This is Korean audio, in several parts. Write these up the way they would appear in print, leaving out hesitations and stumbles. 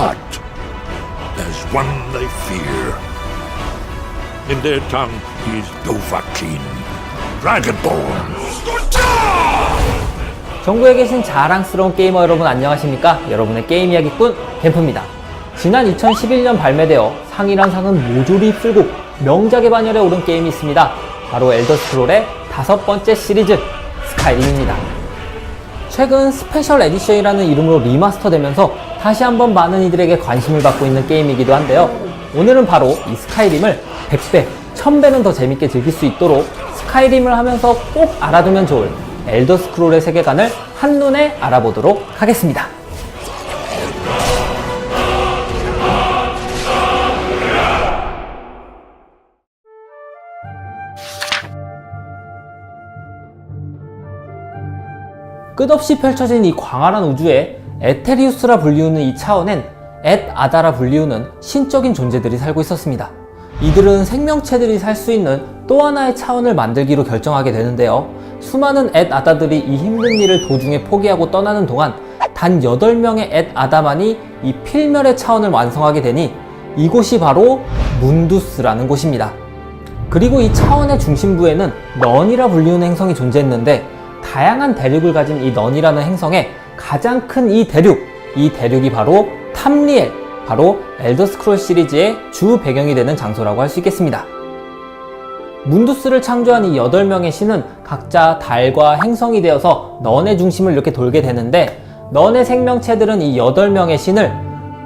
but there's one they fear. In their tongue, he's Dovahkiin, Dragonborn. 전국에 계신 자랑스러운 게이머 여러분 안녕하십니까? 여러분의 게임 이야기꾼 겜프입니다. 지난 2011년 발매되어 상이란 상은 모조리 휩쓸고 명작의 반열에 오른 게임이 있습니다. 바로 엘더 스크롤의 5번째 시리즈 스카이림입니다. 최근 스페셜 에디션이라는 이름으로 리마스터되면서 다시 한번 많은 이들에게 관심을 받고 있는 게임이기도 한데요. 오늘은 바로 이 스카이림을 100배, 1000배는 더 재밌게 즐길 수 있도록 스카이림을 하면서 꼭 알아두면 좋을 엘더 스크롤의 세계관을 한눈에 알아보도록 하겠습니다. 끝없이 펼쳐진 이 광활한 우주에 에테리우스라 불리우는 이 차원엔 엣 아다라 불리우는 신적인 존재들이 살고 있었습니다. 이들은 생명체들이 살 수 있는 또 하나의 차원을 만들기로 결정하게 되는데요. 수많은 엣 아다들이 이 힘든 일을 도중에 포기하고 떠나는 동안 단 8명의 엣 아다만이 이 필멸의 차원을 완성하게 되니 이곳이 바로 문두스라는 곳입니다. 그리고 이 차원의 중심부에는 넌이라 불리우는 행성이 존재했는데 다양한 대륙을 가진 이 넌이라는 행성의 가장 큰 이 대륙이 바로 탐리엘, 바로 엘더 스크롤 시리즈의 주 배경이 되는 장소라고 할 수 있겠습니다. 문두스를 창조한 이 8명의 신은 각자 달과 행성이 되어서 넌의 중심을 이렇게 돌게 되는데, 넌의 생명체들은 이 8명의 신을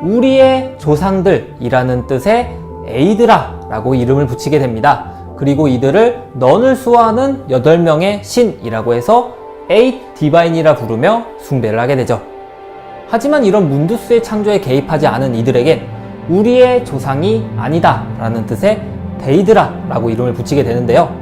우리의 조상들이라는 뜻의 에이드라라고 이름을 붙이게 됩니다. 그리고 이들을 넌을 수호하는 8명의 신이라고 해서 에잇 디바인이라 부르며 숭배를 하게 되죠. 하지만 이런 문두스의 창조에 개입하지 않은 이들에겐 우리의 조상이 아니다 라는 뜻의 데이드라라고 이름을 붙이게 되는데요.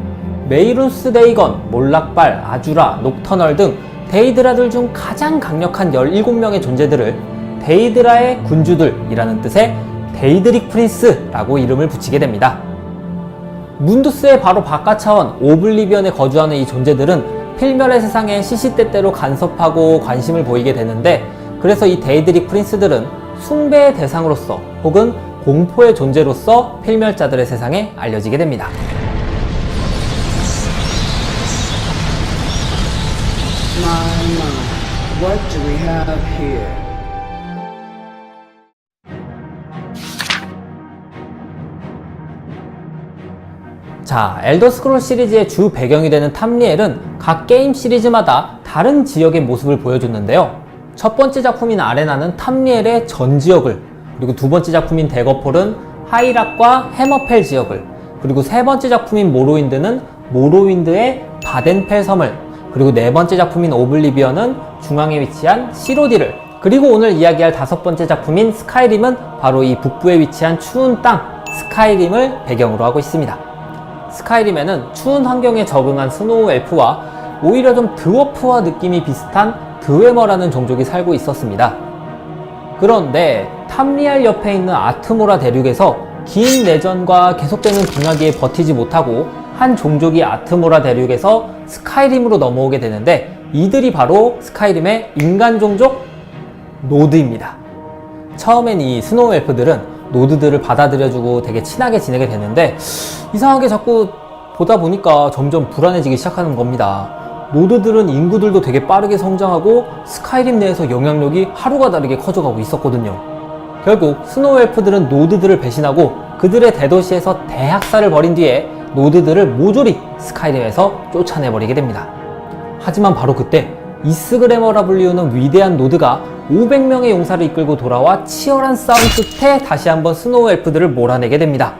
메이룬스 데이건, 몰락발, 아주라, 녹터널 등 데이드라들 중 가장 강력한 17명의 존재들을 데이드라의 군주들이라는 뜻의 데이드릭 프린스라고 이름을 붙이게 됩니다. 문두스의 바로 바깥 차원 오블리비언에 거주하는 이 존재들은 필멸의 세상에 시시때때로 간섭하고 관심을 보이게 되는데, 그래서 이 데이드릭 프린스들은 숭배의 대상으로서 혹은 공포의 존재로서 필멸자들의 세상에 알려지게 됩니다. What do we have here? 자, 엘더 스크롤 시리즈의 주 배경이 되는 탐리엘은 각 게임 시리즈마다 다른 지역의 모습을 보여줬는데요. 첫 번째 작품인 아레나는 탐리엘의 전 지역을, 그리고 두 번째 작품인 데거폴은 하이락과 해머펠 지역을, 그리고 세 번째 작품인 모로윈드는 모로윈드의 바덴펠 섬을, 그리고 네 번째 작품인 오블리비언은 중앙에 위치한 시로디를, 그리고 오늘 이야기할 5번째 작품인 스카이림은 바로 이 북부에 위치한 추운 땅 스카이림을 배경으로 하고 있습니다. 스카이림에는 추운 환경에 적응한 스노우 엘프와 오히려 좀 드워프와 느낌이 비슷한 드웨머라는 종족이 살고 있었습니다. 그런데 탐리알 옆에 있는 아트모라 대륙에서 긴 내전과 계속되는 빙하기에 버티지 못하고 한 종족이 아트모라 대륙에서 스카이림으로 넘어오게 되는데, 이들이 바로 스카이림의 인간 종족 노드입니다. 처음엔 이 스노우 엘프들은 노드들을 받아들여주고 되게 친하게 지내게 되는데, 이상하게 자꾸 보다 보니까 점점 불안해지기 시작하는 겁니다. 노드들은 인구들도 되게 빠르게 성장하고 스카이림 내에서 영향력이 하루가 다르게 커져가고 있었거든요. 결국 스노우 엘프들은 노드들을 배신하고 그들의 대도시에서 대학살을 벌인 뒤에 노드들을 모조리 스카이림에서 쫓아내버리게 됩니다. 하지만 바로 그때 이스그래머라 불리우는 위대한 노드가 500명의 용사를 이끌고 돌아와 치열한 싸움 끝에 다시 한번 스노우 엘프들을 몰아내게 됩니다.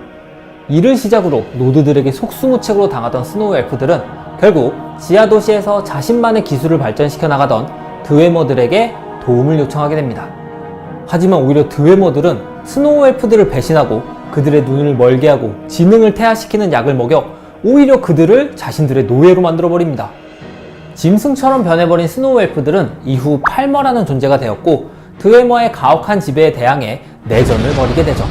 이를 시작으로 노드들에게 속수무책으로 당하던 스노우 엘프들은 결국 지하도시에서 자신만의 기술을 발전시켜 나가던 드웨머들에게 도움을 요청하게 됩니다. 하지만 오히려 드웨머들은 스노우 엘프들을 배신하고 그들의 눈을 멀게 하고 지능을 퇴화시키는 약을 먹여 오히려 그들을 자신들의 노예로 만들어버립니다. 짐승처럼 변해버린 스노우 엘프들은 이후 팔머라는 존재가 되었고 드웨머의 가혹한 지배에 대항해 내전을 벌이게 되죠.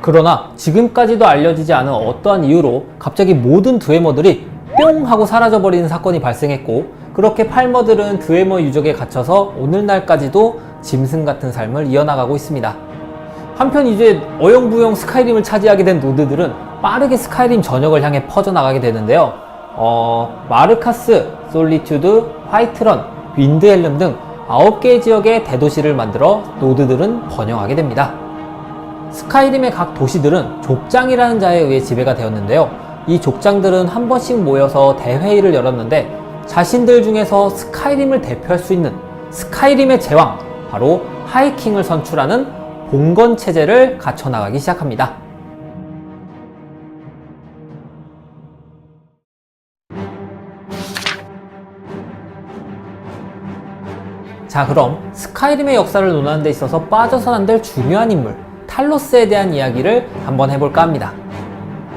그러나 지금까지도 알려지지 않은 어떠한 이유로 갑자기 모든 드웨머들이 뿅 하고 사라져버리는 사건이 발생했고, 그렇게 팔머들은 드웨머 유적에 갇혀서 오늘날까지도 짐승 같은 삶을 이어나가고 있습니다. 한편 이제 어영부영 스카이림을 차지하게 된 노드들은 빠르게 스카이림 전역을 향해 퍼져나가게 되는데요. 마르카스, 솔리튜드, 화이트런, 윈드헬름 등 9개의 지역의 대도시를 만들어 노드들은 번영하게 됩니다. 스카이림의 각 도시들은 족장이라는 자에 의해 지배가 되었는데요. 이 족장들은 한 번씩 모여서 대회의를 열었는데 자신들 중에서 스카이림을 대표할 수 있는 스카이림의 제왕, 바로 하이킹을 선출하는 봉건 체제를 갖춰나가기 시작합니다. 자, 그럼 스카이림의 역사를 논하는 데 있어서 빠져선 안 될 중요한 인물 탈로스에 대한 이야기를 한번 해볼까 합니다.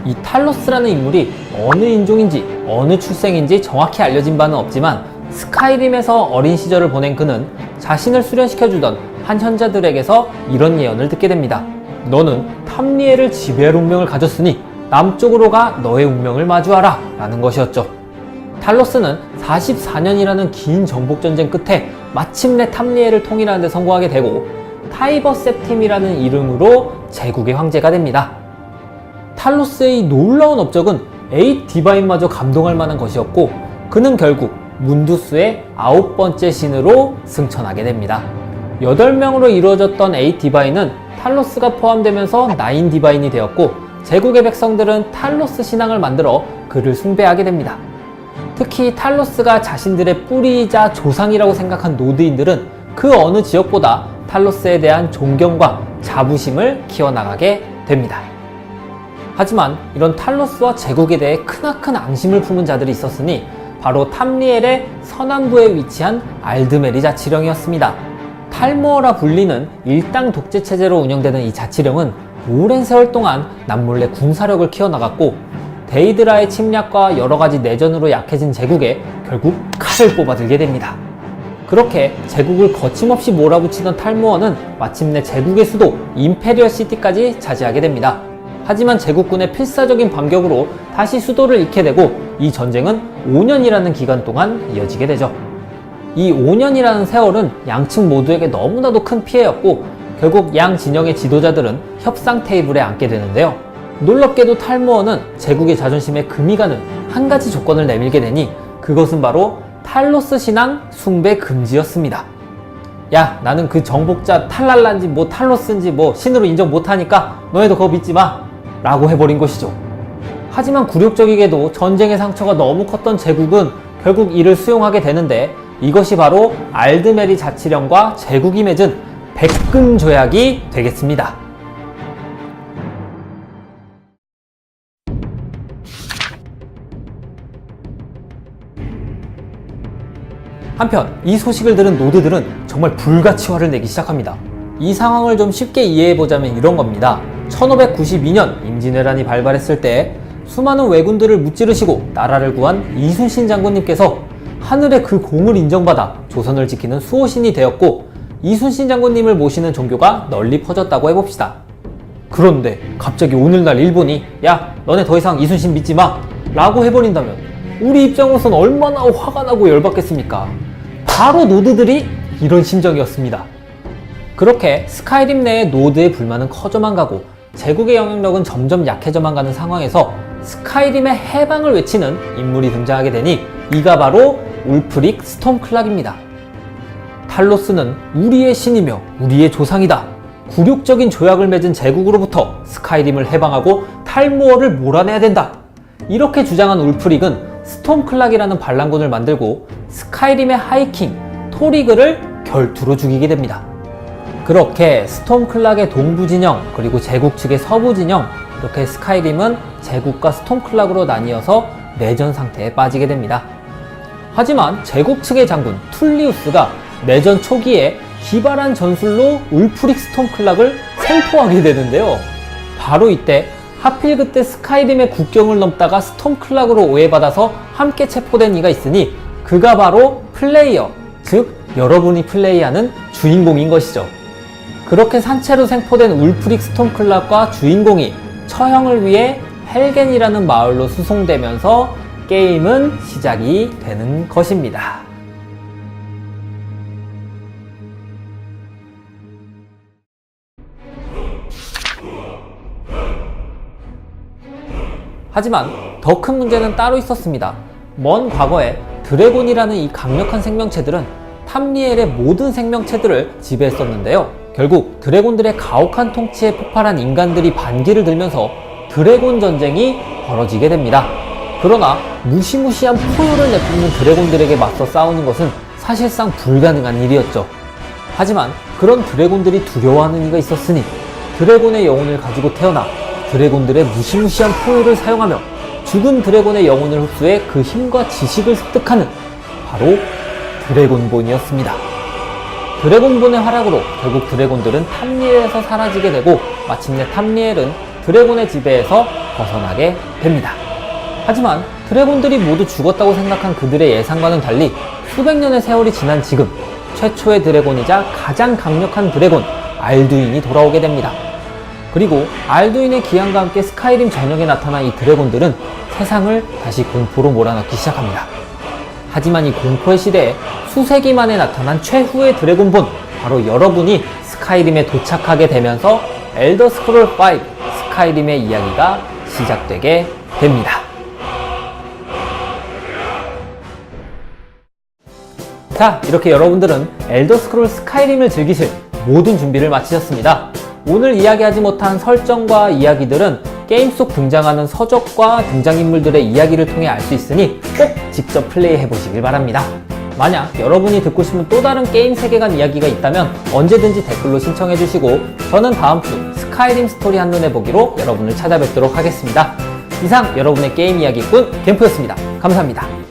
이 탈로스라는 인물이 어느 인종인지 어느 출생인지 정확히 알려진 바는 없지만 스카이림에서 어린 시절을 보낸 그는 자신을 수련시켜주던 한 현자들에게서 이런 예언을 듣게 됩니다. 너는 탐리엘을 지배할 운명을 가졌으니 남쪽으로 가 너의 운명을 마주하라 라는 것이었죠. 탈로스는 44년이라는 긴 정복전쟁 끝에 마침내 탐리엘을 통일하는 데 성공하게 되고 타이버 septim이라는 이름으로 제국의 황제가 됩니다. 탈로스의 이 놀라운 업적은 에잇 디바인마저 감동할 만한 것이었고 그는 결국 문두스의 9번째 신으로 승천하게 됩니다. 8명으로 이루어졌던 에잇 디바인은 탈로스가 포함되면서 9 디바인이 되었고 제국의 백성들은 탈로스 신앙을 만들어 그를 숭배하게 됩니다. 특히 탈로스가 자신들의 뿌리이자 조상이라고 생각한 노드인들은 그 어느 지역보다 탈로스에 대한 존경과 자부심을 키워나가게 됩니다. 하지만 이런 탈로스와 제국에 대해 크나큰 앙심을 품은 자들이 있었으니 바로 탐리엘의 서남부에 위치한 알드메리 자치령이었습니다. 탈모어라 불리는 일당 독재 체제로 운영되는 이 자치령은 오랜 세월 동안 남몰래 군사력을 키워나갔고 데이드라의 침략과 여러가지 내전으로 약해진 제국에 결국 칼을 뽑아들게 됩니다. 그렇게 제국을 거침없이 몰아붙이던 탈모어는 마침내 제국의 수도 임페리얼 시티까지 차지하게 됩니다. 하지만 제국군의 필사적인 반격으로 다시 수도를 잃게 되고 이 전쟁은 5년이라는 기간 동안 이어지게 되죠. 이 5년이라는 세월은 양측 모두에게 너무나도 큰 피해였고 결국 양 진영의 지도자들은 협상 테이블에 앉게 되는데요. 놀랍게도 탈모어는 제국의 자존심에 금이 가는 한 가지 조건을 내밀게 되니 그것은 바로 탈로스 신앙 숭배 금지였습니다. 야, 나는 그 정복자 탈랄라인지 뭐 탈로스인지 뭐 신으로 인정 못하니까 너네도 그거 믿지 마 라고 해버린 것이죠. 하지만 굴욕적이게도 전쟁의 상처가 너무 컸던 제국은 결국 이를 수용하게 되는데 이것이 바로 알드메리 자치령과 제국이 맺은 백금 조약이 되겠습니다. 한편 이 소식을 들은 노드들은 정말 불같이 화를 내기 시작합니다. 이 상황을 좀 쉽게 이해해보자면 이런 겁니다. 1592년 임진왜란이 발발했을 때 수많은 왜군들을 무찌르시고 나라를 구한 이순신 장군님께서 하늘의 그 공을 인정받아 조선을 지키는 수호신이 되었고 이순신 장군님을 모시는 종교가 널리 퍼졌다고 해봅시다. 그런데 갑자기 오늘날 일본이 야, 너네 더 이상 이순신 믿지 마 라고 해버린다면 우리 입장으로선 얼마나 화가 나고 열받겠습니까? 바로 노드들이 이런 심정이었습니다. 그렇게 스카이림 내의 노드의 불만은 커져만 가고 제국의 영향력은 점점 약해져만 가는 상황에서 스카이림의 해방을 외치는 인물이 등장하게 되니 이가 바로 울프릭 스톰클락입니다. 탈로스는 우리의 신이며 우리의 조상이다. 굴욕적인 조약을 맺은 제국으로부터 스카이림을 해방하고 탈모어를 몰아내야 된다. 이렇게 주장한 울프릭은 스톰클락이라는 반란군을 만들고 스카이림의 하이킹 토리그를 결투로 죽이게 됩니다. 그렇게 스톰클락의 동부 진영 그리고 제국 측의 서부 진영, 이렇게 스카이림은 제국과 스톰클락으로 나뉘어서 내전 상태에 빠지게 됩니다. 하지만 제국 측의 장군 툴리우스가 내전 초기에 기발한 전술로 울프릭 스톰클락을 생포하게 되는데요. 바로 이때 하필 그때 스카이림의 국경을 넘다가 스톰클락으로 오해받아서 함께 체포된 이가 있으니 그가 바로 플레이어, 즉 여러분이 플레이하는 주인공인 것이죠. 그렇게 산채로 생포된 울프릭 스톰클락과 주인공이 처형을 위해 헬겐이라는 마을로 수송되면서 게임은 시작이 되는 것입니다. 하지만 더 큰 문제는 따로 있었습니다. 먼 과거에 드래곤이라는 이 강력한 생명체들은 탐리엘의 모든 생명체들을 지배했었는데요. 결국 드래곤들의 가혹한 통치에 폭발한 인간들이 반기를 들면서 드래곤 전쟁이 벌어지게 됩니다. 그러나 무시무시한 포효를 내뿜는 드래곤들에게 맞서 싸우는 것은 사실상 불가능한 일이었죠. 하지만 그런 드래곤들이 두려워하는 이가 있었으니 드래곤의 영혼을 가지고 태어나 드래곤들의 무시무시한 포효를 사용하며 죽은 드래곤의 영혼을 흡수해 그 힘과 지식을 습득하는 바로 드래곤본이었습니다. 드래곤본의 활약으로 결국 드래곤들은 탐리엘에서 사라지게 되고 마침내 탐리엘은 드래곤의 지배에서 벗어나게 됩니다. 하지만 드래곤들이 모두 죽었다고 생각한 그들의 예상과는 달리 수백 년의 세월이 지난 지금 최초의 드래곤이자 가장 강력한 드래곤 알두인이 돌아오게 됩니다. 그리고 알두인의 기한과 함께 스카이림 전역에 나타난 이 드래곤들은 세상을 다시 공포로 몰아넣기 시작합니다. 하지만 이 공포의 시대에 수세기 만에 나타난 최후의 드래곤본, 바로 여러분이 스카이림에 도착하게 되면서 엘더 스크롤 5 스카이림의 이야기가 시작되게 됩니다. 자, 이렇게 여러분들은 엘더 스크롤 스카이림을 즐기실 모든 준비를 마치셨습니다. 오늘 이야기하지 못한 설정과 이야기들은 게임 속 등장하는 서적과 등장인물들의 이야기를 통해 알 수 있으니 꼭 직접 플레이해 보시길 바랍니다. 만약 여러분이 듣고 싶은 또 다른 게임 세계관 이야기가 있다면 언제든지 댓글로 신청해 주시고 저는 다음 주 스카이림 스토리 한눈에 보기로 여러분을 찾아뵙도록 하겠습니다. 이상 여러분의 게임 이야기꾼 겜프였습니다. 감사합니다.